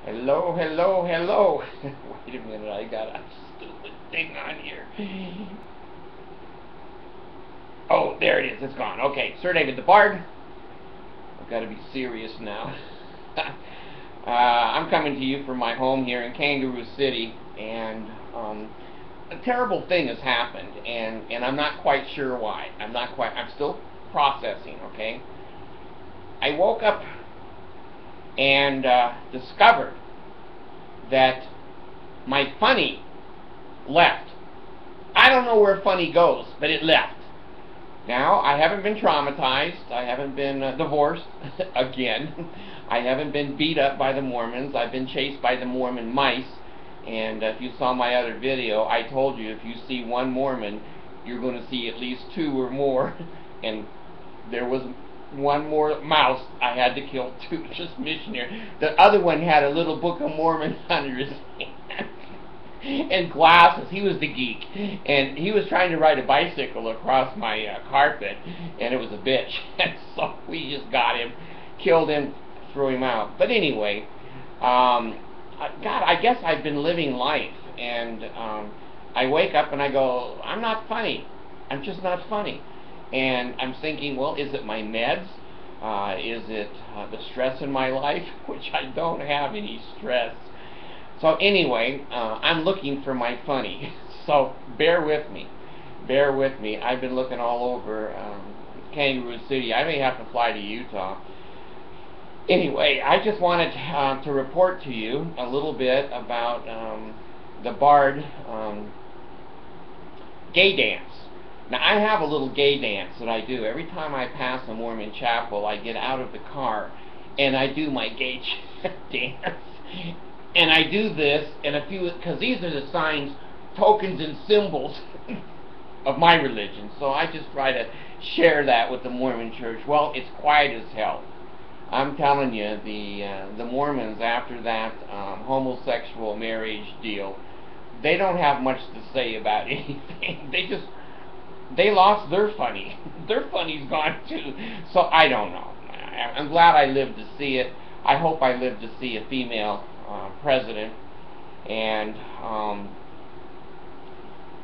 Hello, hello, hello. Wait a minute, I got a stupid thing on here. Oh, there it is. It's gone. Okay, Sir David the Bard. I've got to be serious now. I'm coming to you from my home here in Kangaroo City, and a terrible thing has happened, and I'm not quite sure why. I'm still processing, okay? I woke up and discovered that my funny left. I don't know where funny goes, but it left. Now, I haven't been traumatized. I haven't been divorced again. I haven't been beat up by the Mormons. I've been chased by the Mormon mice. And if you saw my other video, I told you if you see one Mormon, you're going to see at least two or more. And there was one more mouse I had to kill too, just missionary. The other one had a little Book of Mormon under his hand. And glasses. He was the geek, and he was trying to ride a bicycle across my carpet, and it was a bitch. And so we just got him, killed him, threw him out. But anyway, God, I guess I've been living life, and I wake up and I go, I'm not funny. I'm just not funny. And I'm thinking, well, is it my meds? Is it the stress in my life? Which I don't have any stress. So anyway, I'm looking for my funny. So bear with me. Bear with me. I've been looking all over Kangaroo City. I may have to fly to Utah. Anyway, I just wanted to report to you a little bit about the Bard gay dance. Now, I have a little gay dance that I do. Every time I pass a Mormon chapel, I get out of the car and I do my gay dance. And I do this in a few, because these are the signs, tokens, and symbols of my religion. So I just try to share that with the Mormon church. Well, it's quiet as hell. I'm telling you, the Mormons, after that homosexual marriage deal, they don't have much to say about anything. They lost their funny. Their funny's gone too. So I don't know. I'm glad I lived to see it. I hope I live to see a female president, and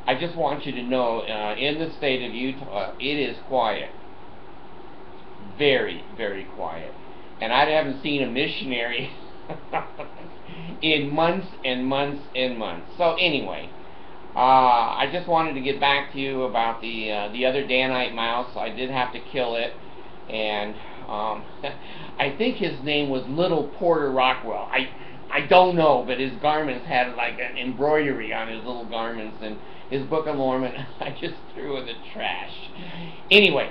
I just want you to know, in the state of Utah, it is quiet. Very, very quiet. And I haven't seen a missionary in months and months and months. So anyway, I just wanted to get back to you about the other Danite mouse. I did have to kill it, and I think his name was Little Porter Rockwell. I don't know, but his garments had like an embroidery on his little garments, and his Book of Mormon I just threw in the trash. Anyway,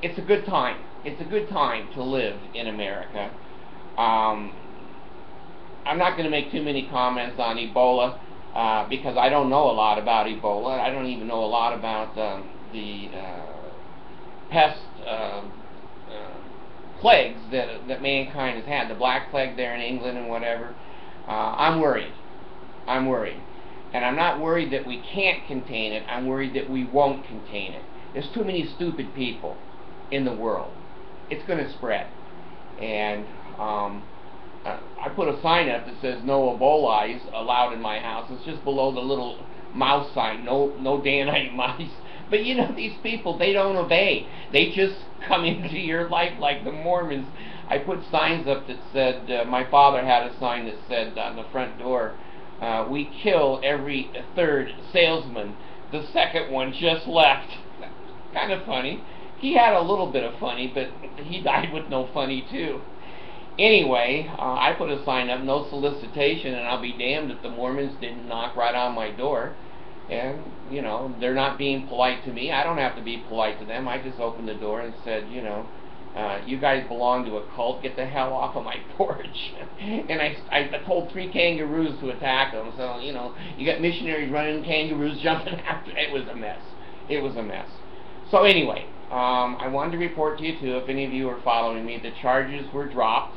it's a good time. It's a good time to live in America. I'm not going to make too many comments on Ebola because I don't know a lot about Ebola. I don't even know a lot about the pest plagues that mankind has had, the Black Plague there in England and whatever. I'm worried. I'm worried. And I'm not worried that we can't contain it. I'm worried that we won't contain it. There's too many stupid people in the world. It's going to spread. And I put a sign up that says no Ebola is allowed in my house. It's just below the little mouse sign, no Danite mice. But you know, these people, they don't obey. They just come into your life like the Mormons. I put signs up that said, my father had a sign that said on the front door, we kill every third salesman. The second one just left. Kind of funny. He had a little bit of funny, but he died with no funny too. Anyway, I put a sign up, no solicitation, and I'll be damned if the Mormons didn't knock right on my door. And, you know, they're not being polite to me. I don't have to be polite to them. I just opened the door and said, you know, you guys belong to a cult. Get the hell off of my porch. And I told 3 kangaroos to attack them. So, you know, you got missionaries running, kangaroos jumping after. It was a mess. It was a mess. So anyway, I wanted to report to you, too, if any of you are following me, the charges were dropped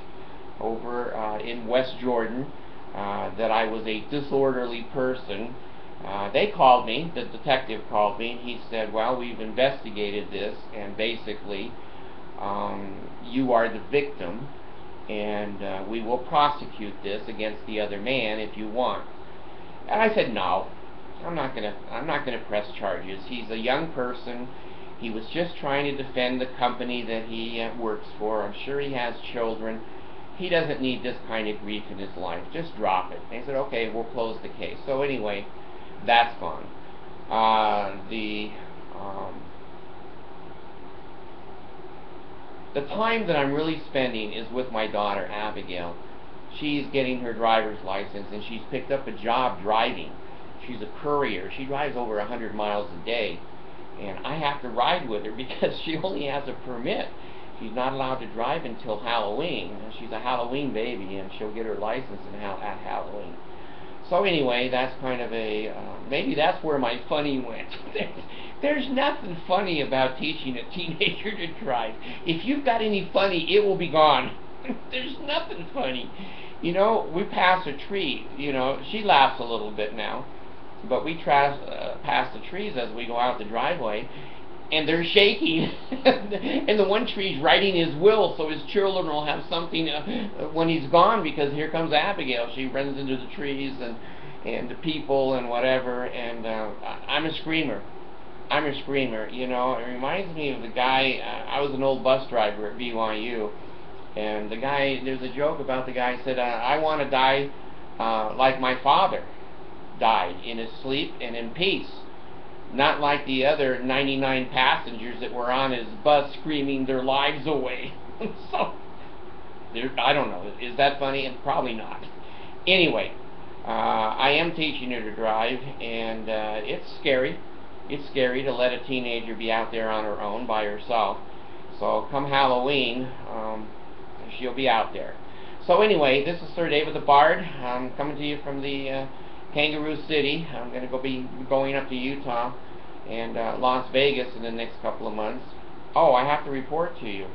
over in West Jordan, that I was a disorderly person. They called me, the detective called me, and he said, well, we've investigated this, and basically, you are the victim, and we will prosecute this against the other man if you want. And I said, no, I'm not gonna press charges. He's a young person. He was just trying to defend the company that he works for. I'm sure he has children. He doesn't need this kind of grief in his life. Just drop it. They said, okay, we'll close the case. So anyway, that's gone. The time that I'm really spending is with my daughter, Abigail. She's getting her driver's license, and she's picked up a job driving. She's a courier. She drives over 100 miles a day, and I have to ride with her because she only has a permit. She's not allowed to drive until Halloween. She's a Halloween baby, and she'll get her license at Halloween. So anyway, that's kind of a, maybe that's where my funny went. There's nothing funny about teaching a teenager to drive. If you've got any funny, it will be gone. There's nothing funny. You know, we pass a tree. You know, she laughs a little bit now, but we pass the trees as we go out the driveway, and they're shaking, and the one tree's writing his will, so his children will have something when he's gone, because here comes Abigail. She runs into the trees and the people and whatever, and I'm a screamer. I'm a screamer, you know. It reminds me of the guy, I was an old bus driver at BYU, and the guy, there's a joke about the guy said, I want to die like my father died, in his sleep and in peace. Not like the other 99 passengers that were on his bus screaming their lives away. So, I don't know. Is that funny? And probably not. Anyway, I am teaching her to drive, and it's scary. It's scary to let a teenager be out there on her own by herself. So come Halloween, she'll be out there. So anyway, this is Sir David the Bard. I'm coming to you from the Kangaroo City. I'm going to be going up to Utah and Las Vegas in the next couple of months. Oh, I have to report to you.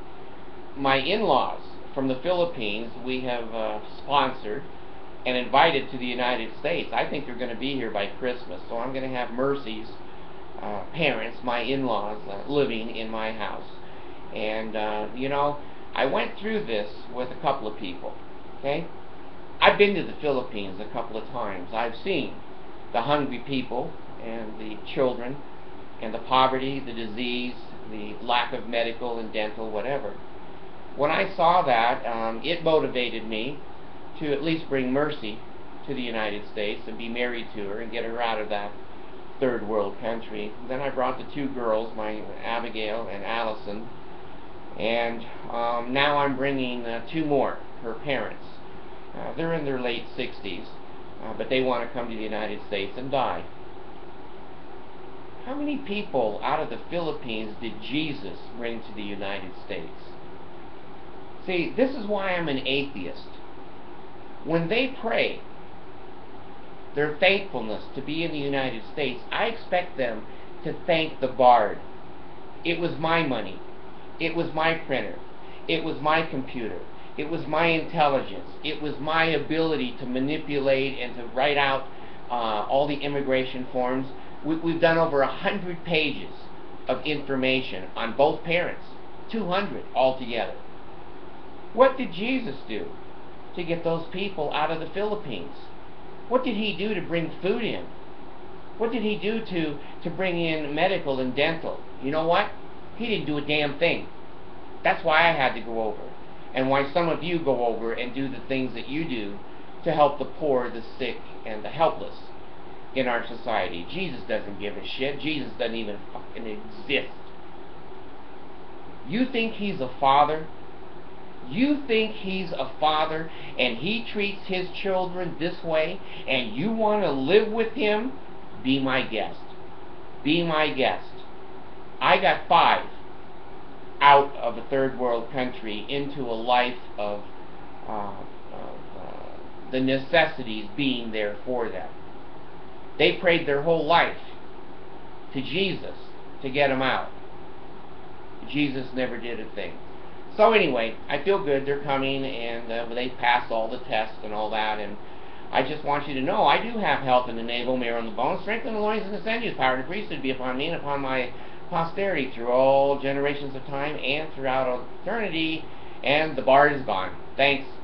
My in-laws from the Philippines, we have sponsored and invited to the United States. I think they're going to be here by Christmas. So I'm going to have Mercy's parents, my in-laws, living in my house. And, you know, I went through this with a couple of people, okay? I've been to the Philippines a couple of times. I've seen the hungry people and the children and the poverty, the disease, the lack of medical and dental, whatever. When I saw that, it motivated me to at least bring Mercy to the United States and be married to her and get her out of that third world country. Then I brought the two girls, my Abigail and Allison, and now I'm bringing two more, her parents. They're in their late 60s, but they want to come to the United States and die. How many people out of the Philippines did Jesus bring to the United States? See, this is why I'm an atheist. When they pray their thankfulness to be in the United States, I expect them to thank the Bard. It was my money. It was my printer. It was my computer. It was my intelligence. It was my ability to manipulate and to write out all the immigration forms. We've done over 100 pages of information on both parents, 200 altogether. What did Jesus do to get those people out of the Philippines? What did he do to bring food in? What did he do to bring in medical and dental? You know what? He didn't do a damn thing. That's why I had to go over. And why some of you go over and do the things that you do to help the poor, the sick, and the helpless in our society. Jesus doesn't give a shit. Jesus doesn't even fucking exist. You think he's a father? You think he's a father and he treats his children this way, and you want to live with him? Be my guest. Be my guest. I got 5 out of a third world country into a life of the necessities being there for them. They prayed their whole life to Jesus to get them out. Jesus never did a thing. So anyway, I feel good. They're coming, and they passed all the tests and all that, and I just want you to know I do have health in the navel, marrow in the bones, strength in the loins and the sinews, power and priesthood be upon me and upon my posterity through all generations of time and throughout eternity. and the bar is gone. Thanks.